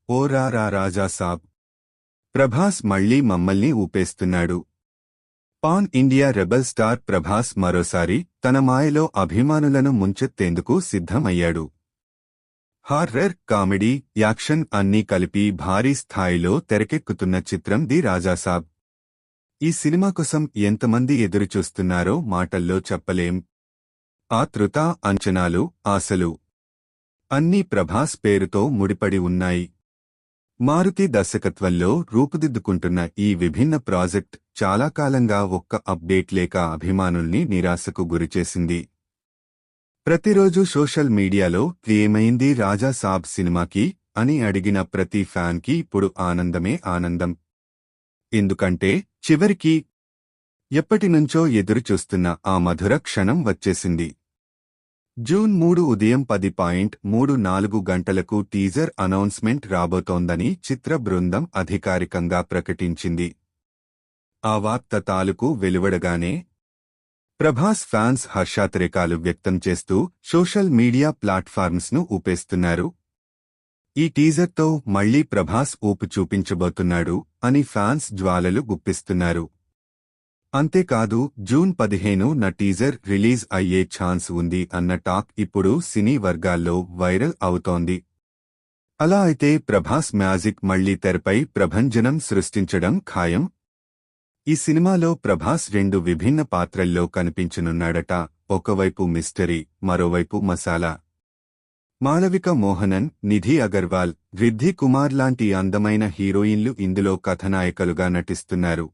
ఓ రా రా రాజా సాబ్. ప్రభాస్ మళ్లీ మమ్మల్ని ఊపేస్తున్నాడు. Pan India rebel star Prabhas మరోసారి తన మాయలో అభిమానులను ముంచెత్తేందుకు సిద్ధమయ్యాడు. హార్రర్, కామెడీ, యాక్షన్ అన్నీ కలిపి భారీ స్థాయిలో తెరకెక్కుతున్న చిత్రం ది రాజాసాబ్. ఈ సినిమా కోసం ఎంతమంది ఎదురుచూస్తున్నారో మాటల్లో చెప్పలేం. ఆతృత, అంచనాలు, ఆశలు అన్నీ ప్రభాస్ పేరుతో ముడిపడి ఉన్నాయి. మారుతి దర్శకత్వంలో రూపుదిద్దుకుంటున్న ఈ విభిన్న ప్రాజెక్ట్ చాలా కాలంగా ఒక్క అప్డేట్ లేక అభిమానుల్ని నిరాశకు గురిచేసింది. ప్రతిరోజు సోషల్ మీడియాలో ఏమైంది రాజా సాబ్ సినిమాకి అని అడిగిన ప్రతి ఫ్యాన్కి ఇప్పుడు ఆనందమే ఆనందం. ఎందుకంటే చివరికి ఎప్పటినుంచో ఎదురుచూస్తున్న ఆ మధుర క్షణం వచ్చేసింది. జూన్ 3 ఉదయం 10:34 గంటలకు టీజర్ అనౌన్స్మెంట్ రాబోతోందని చిత్ర బృందం అధికారికంగా ప్రకటించింది. ఆ వార్త తాలూకు వెలువడగానే ప్రభాస్ ఫ్యాన్స్ హర్షాతిరేకాలు వ్యక్తం చేస్తూ సోషల్ మీడియా ప్లాట్ఫామ్స్ను ఊపేస్తున్నారు. ఈ టీజర్తో మళ్లీ ప్రభాస్ ఊపు చూపించబోతున్నాడు అని ఫ్యాన్స్ జ్వాలలు గుప్పిస్తున్నారు. అంతేకాదు జూన్ 15న టీజర్ రిలీజ్ అయ్యే ఛాన్స్ ఉంది అన్న టాక్ ఇప్పుడు సినీ వర్గాల్లో వైరల్ అవుతోంది. అలా అయితే ప్రభాస్ మ్యాజిక్ మళ్లీ తెరపై ప్రభంజనం సృష్టించడం ఖాయం. ఈ సినిమాలో ప్రభాస్ 2 విభిన్న పాత్రల్లో కనిపించనున్నాడట. ఒకవైపు మిస్టరీ, మరోవైపు మసాలా. మాళవిక మోహనన్, నిధి అగర్వాల్, రిద్ధి కుమార్ లాంటి అందమైన హీరోయిన్లు ఇందులో కథనాయకులుగా నటిస్తున్నారు.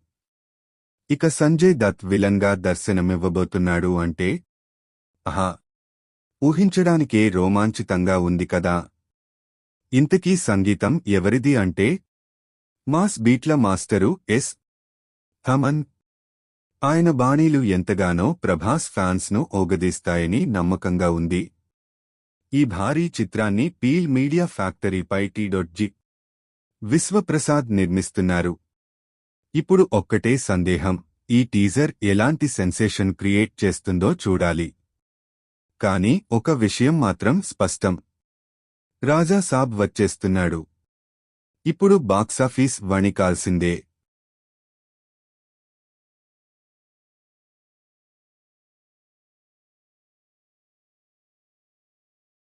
ఇక సంజయ్ దత్ విలన్గా దర్శనమివ్వబోతున్నాడు అంటే ఆహా, ఊహించడానికే రోమాంచితంగా ఉంది కదా. ఇంతకీ సంగీతం ఎవరిది అంటే మాస్ బీట్ల మాస్టరు ఎస్. థమన్. ఆయన బాణీలు ఎంతగానో ప్రభాస్ ఫ్యాన్స్ను ఓగదీస్తాయని నమ్మకంగా ఉంది. ఈ భారీ చిత్రాన్ని పీల్ మీడియా ఫ్యాక్టరీపై టి. విశ్వప్రసాద్ నిర్మిస్తున్నారు. ఇప్పుడు ఒక్కటే సందేహం, ఈ టీజర్ ఎలాంటి సెన్సేషన్ క్రియేట్ చేస్తుందో చూడాలి. కానీ ఒక విషయం మాత్రం స్పష్టం, రాజా సాబ్ వచ్చేస్తున్నాడు. ఇప్పుడు బాక్సాఫీస్ వణికాల్సిందే.